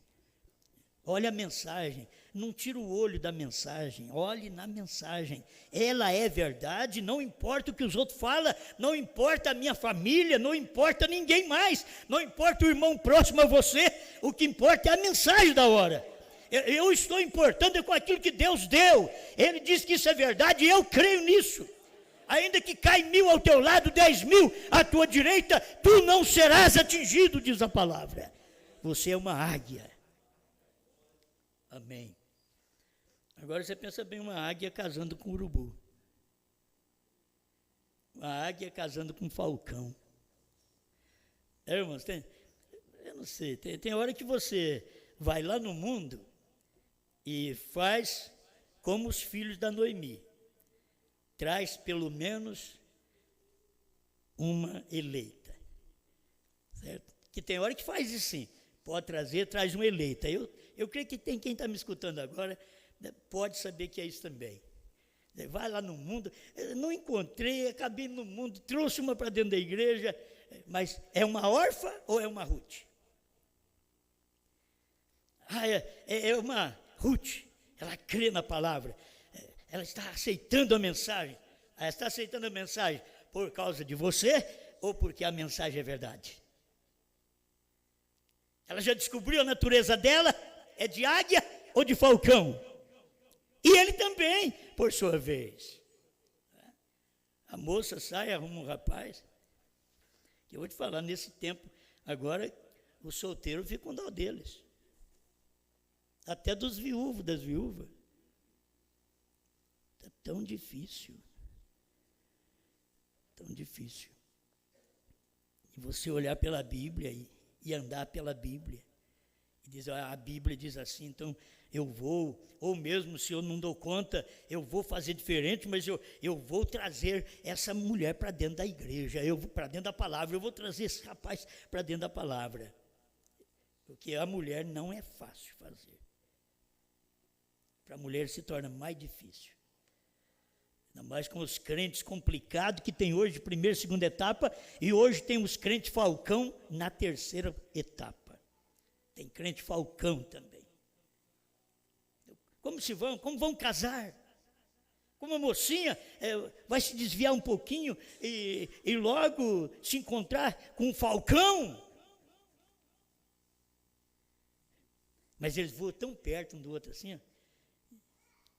Olhe a mensagem, não tira o olho da mensagem, olhe na mensagem. Ela é verdade, não importa o que os outros falam, não importa a minha família, não importa ninguém mais, não importa o irmão próximo a você, o que importa é a mensagem da hora. Eu estou importando com aquilo que Deus deu. Ele diz que isso é verdade e eu creio nisso. Ainda que caia 1000 ao teu lado, 10.000 à tua direita, tu não serás atingido, diz a palavra. Você é uma águia. Amém. Agora você pensa bem, uma águia casando com um urubu. Uma águia casando com um falcão. Irmãos, eu não sei, tem hora que você vai lá no mundo e faz como os filhos da Noemi. Traz pelo menos uma eleita. Certo? Que tem hora que faz isso sim. Pode trazer, traz uma eleita. Eu creio que tem quem está me escutando agora, pode saber que é isso também. Vai lá no mundo, não encontrei, acabei no mundo, trouxe uma para dentro da igreja, mas é uma órfã ou é uma Ruth? É uma Ruth, ela crê na palavra, ela está aceitando a mensagem. Ela está aceitando a mensagem por causa de você ou porque a mensagem é verdade? Ela já descobriu a natureza dela, é de águia ou de falcão? E ele também, por sua vez. A moça sai, arruma um rapaz. Eu vou te falar, nesse tempo, agora, os solteiros ficam com dó deles. Até dos viúvos, das viúvas. Está tão difícil. Tão difícil. E você olhar pela Bíblia e andar pela Bíblia. E diz, a Bíblia diz assim, então eu vou, ou mesmo se eu não dou conta, eu vou fazer diferente, mas eu vou trazer essa mulher para dentro da igreja, para dentro da palavra, eu vou trazer esse rapaz para dentro da palavra. Porque a mulher não é fácil fazer. Para a mulher se torna mais difícil. Ainda mais com os crentes complicados que tem hoje, primeira e segunda etapa, e hoje tem os crentes falcão na terceira etapa. Tem crente falcão também. Como vão casar? Como a mocinha vai se desviar um pouquinho e logo se encontrar com um falcão? Mas eles voam tão perto um do outro assim, ó,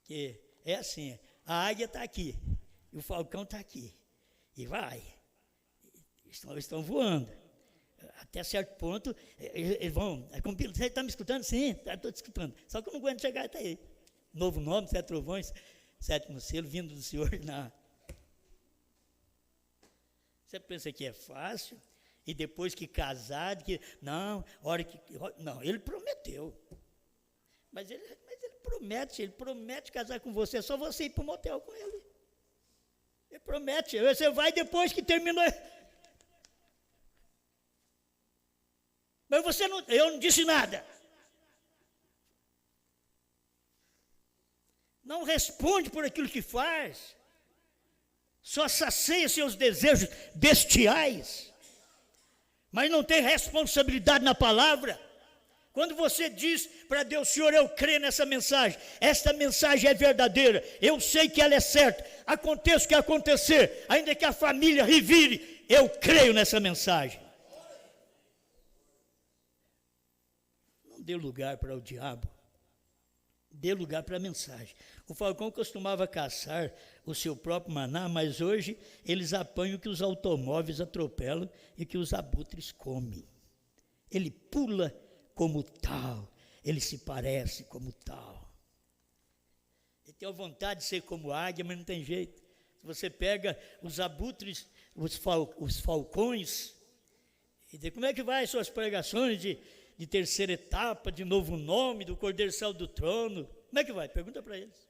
que é assim, a águia está aqui e o falcão está aqui. E vai. Estão voando. Até certo ponto, eles vão. Você está me escutando? Sim, estou te escutando. Só que eu não aguento chegar até aí. Novo nome, 7 trovões, 7º selo, vindo do Senhor. Não. Você pensa que é fácil? E depois que casar, não, não, ele prometeu. Mas ele promete casar com você, é só você ir para o motel com ele. Ele promete, você vai depois que terminou. Mas eu não disse nada. Não responde por aquilo que faz. Só sacia seus desejos bestiais. Mas não tem responsabilidade na palavra. Quando você diz para Deus, Senhor, eu creio nessa mensagem. Esta mensagem é verdadeira. Eu sei que ela é certa. Aconteça o que acontecer, ainda que a família revire, eu creio nessa mensagem. Dê lugar para o diabo. Dê lugar para a mensagem. O falcão costumava caçar o seu próprio maná, mas hoje eles apanham o que os automóveis atropelam e que os abutres comem. Ele pula como tal, ele se parece como tal. Ele tem a vontade de ser como águia, mas não tem jeito. Se você pega os abutres, os falcões, e diz, como é que vai as suas pregações de terceira etapa, de novo nome, do Cordeiro Saiu do Trono? Como é que vai? Pergunta para eles.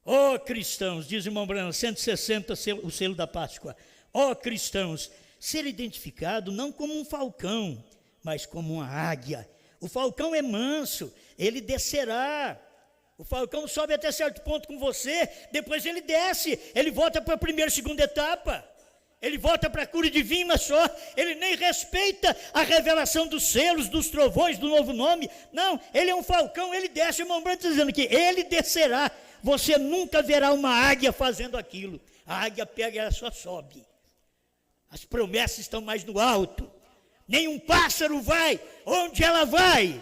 Ó cristãos, diz o irmão Branham, 160, o selo da Páscoa. Ó cristãos, ser identificado não como um falcão, mas como uma águia. O falcão é manso, ele descerá. O falcão sobe até certo ponto com você, depois ele desce, ele volta para a primeira e segunda etapa. Ele volta para a cura divina só, ele nem respeita a revelação dos selos, dos trovões, do novo nome. Não, ele é um falcão, ele desce. O irmão Branham está dizendo que ele descerá. Você nunca verá uma águia fazendo aquilo. A águia pega e ela só sobe. As promessas estão mais no alto. Nenhum pássaro vai onde ela vai.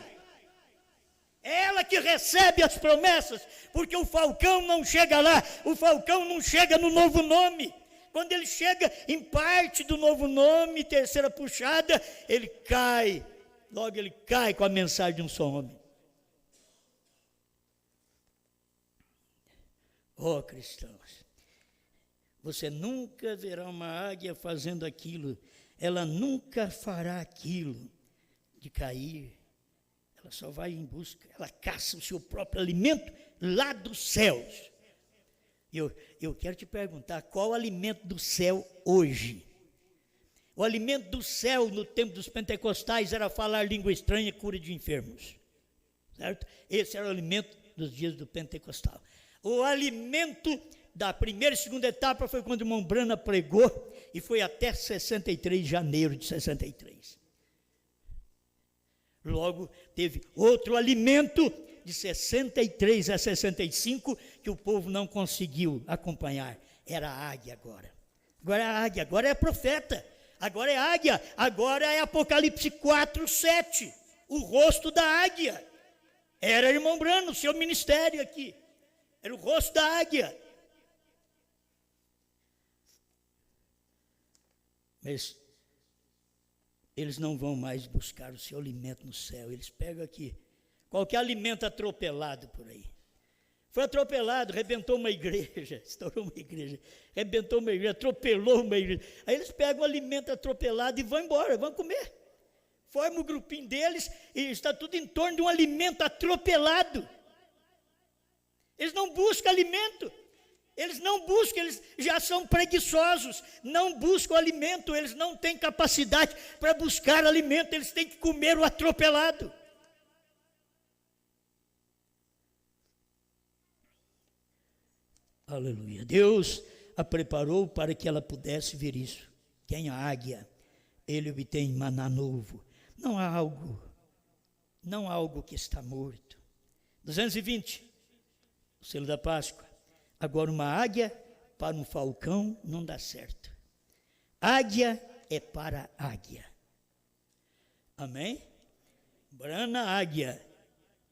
É ela que recebe as promessas, porque o falcão não chega lá, o falcão não chega no novo nome. Quando ele chega em parte do novo nome, terceira puxada, ele cai, logo ele cai com a mensagem de um só homem. Ó cristãos, você nunca verá uma águia fazendo aquilo, ela nunca fará aquilo de cair, ela só vai em busca, ela caça o seu próprio alimento lá dos céus. Eu quero te perguntar, qual o alimento do céu hoje? O alimento do céu no tempo dos pentecostais era falar língua estranha e cura de enfermos, certo? Esse era o alimento dos dias do pentecostal. O alimento da primeira e segunda etapa foi quando o irmão Branham pregou, e foi até 63, janeiro de 63. Logo, teve outro alimento de 63 a 65, que o povo não conseguiu acompanhar. Era a águia agora. Agora é a águia, agora é profeta. Agora é águia, agora é Apocalipse 4, 7. O rosto da águia. Era irmão Branham, seu ministério aqui. Era o rosto da águia. Mas eles não vão mais buscar o seu alimento no céu. Eles pegam aqui qualquer alimento atropelado por aí. Foi atropelado, arrebentou uma igreja, estourou uma igreja, arrebentou uma igreja, atropelou uma igreja. Aí eles pegam o alimento atropelado e vão embora, vão comer. Formam o grupinho deles e está tudo em torno de um alimento atropelado. Eles não buscam alimento. Eles não buscam, eles já são preguiçosos, não buscam alimento, eles não têm capacidade para buscar alimento, eles têm que comer o atropelado. Aleluia. Deus a preparou para que ela pudesse ver isso. Quem a águia, ele obtém maná novo. Não há algo que está morto. 220, o selo da Páscoa. Agora uma águia para um falcão não dá certo. Águia é para águia. Amém? Brana, águia.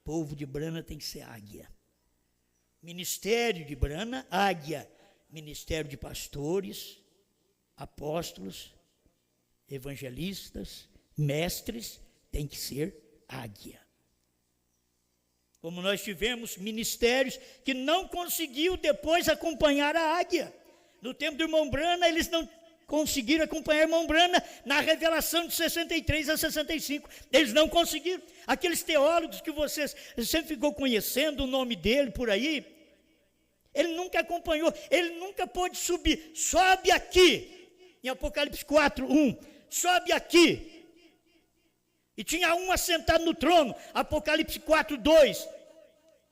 Povo de Brana tem que ser águia. Ministério de Brana, águia. Ministério de pastores, apóstolos, evangelistas, mestres, tem que ser águia. Como nós tivemos ministérios que não conseguiu depois acompanhar a águia. No tempo do irmão Branham, eles não conseguiram acompanhar o irmão Branham na revelação de 63 a 65. Eles não conseguiram. Aqueles teólogos que vocês sempre ficou conhecendo o nome dele por aí, ele nunca acompanhou, ele nunca pôde subir. Sobe aqui, em Apocalipse 4, 1, sobe aqui. E tinha um assentado no trono, Apocalipse 4, 2.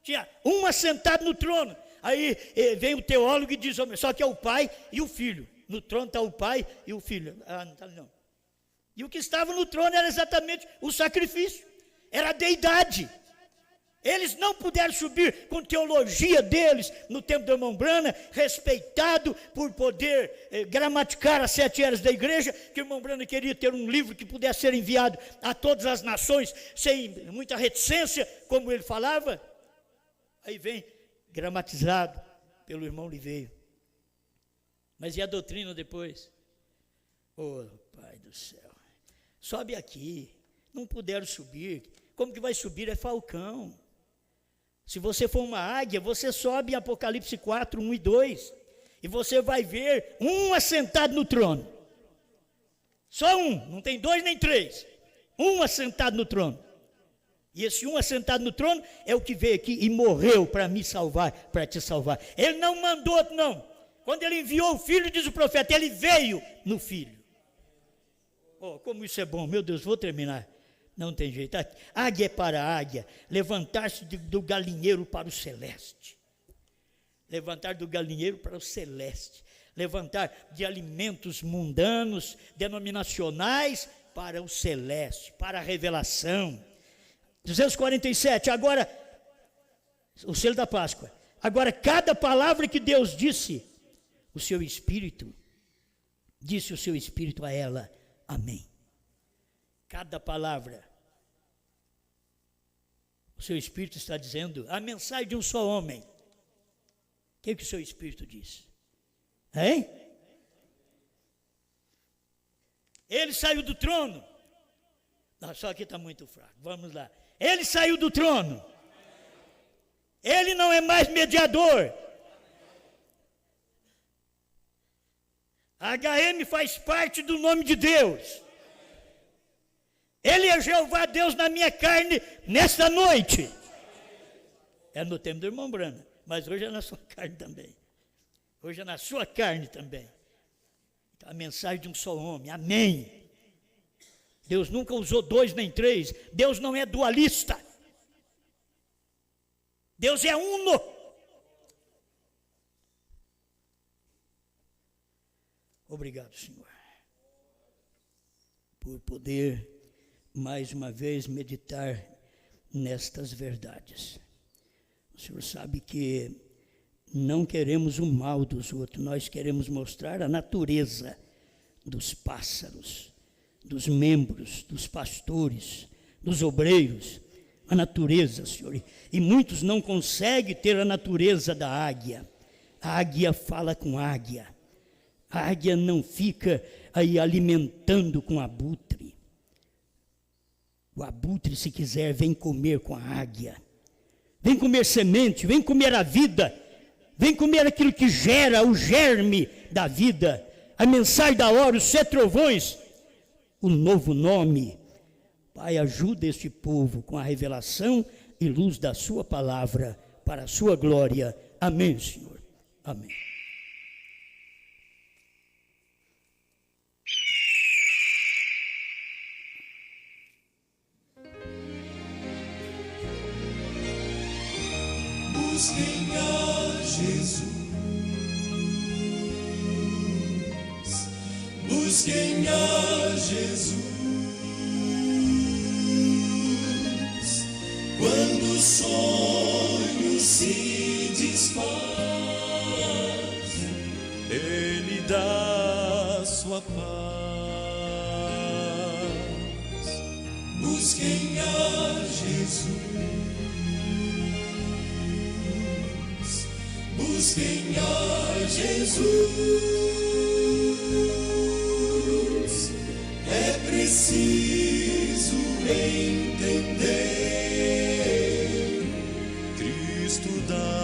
Tinha um assentado no trono. Aí vem o teólogo e diz, só que é o pai e o filho. No trono está o pai e o filho. Ah, não está não. E o que estava no trono era exatamente o sacrifício. Era a deidade. Eles não puderam subir com teologia deles no tempo do irmão Branham, respeitado por poder gramaticar as 7 eras da igreja, que o irmão Branham queria ter um livro que pudesse ser enviado a todas as nações, sem muita reticência, como ele falava. Aí vem gramatizado pelo irmão Liveio. Mas e a doutrina depois? Oh, Pai do céu, sobe aqui, não puderam subir. Como que vai subir? É falcão. Se você for uma águia, você sobe em Apocalipse 4, 1 e 2, e você vai ver um assentado no trono. Só um, não tem 2 nem 3. Um assentado no trono. E esse um assentado no trono é o que veio aqui e morreu para me salvar, para te salvar. Ele não mandou, não. Quando ele enviou o filho, diz o profeta, ele veio no filho. Oh, como isso é bom, meu Deus, vou terminar. Não tem jeito. Águia é para a águia, levantar-se do galinheiro para o celeste. Levantar do galinheiro para o celeste. Levantar de alimentos mundanos, denominacionais, para o celeste, para a revelação. 247, agora, o selo da Páscoa. Agora, cada palavra que Deus disse, o seu Espírito, disse o seu Espírito a ela, amém. Cada palavra, o seu Espírito está dizendo, a mensagem de um só homem. O que o seu Espírito diz? Hein? Ele saiu do trono. Não, só aqui está muito fraco, vamos lá. Ele saiu do trono. Ele não é mais mediador. HM faz parte do nome de Deus. Ele é Jeová Deus na minha carne nesta noite. É no tempo do irmão Branham, mas hoje é na sua carne também. Hoje é na sua carne também. Então, a mensagem de um só homem, amém. Deus nunca usou 2 nem 3. Deus não é dualista. Deus é uno. Obrigado, Senhor, por poder mais uma vez meditar nestas verdades. O Senhor sabe que não queremos o mal dos outros, nós queremos mostrar a natureza dos pássaros, dos membros, dos pastores, dos obreiros, a natureza, Senhor. E muitos não conseguem ter a natureza da águia. A águia fala com águia. A águia não fica aí alimentando com abutre. O abutre, se quiser, vem comer com a águia. Vem comer semente, vem comer a vida. Vem comer aquilo que gera o germe da vida. A mensagem da hora, os 7 trovões. O novo nome. Pai, ajuda este povo com a revelação e luz da sua palavra para a sua glória. Amém, Senhor. Amém. Busquem a Jesus, busquem a Jesus, quando o sonho se desfaz, Ele dá sua paz. Busquem a Jesus, busquem a Jesus, é preciso entender, Cristo dá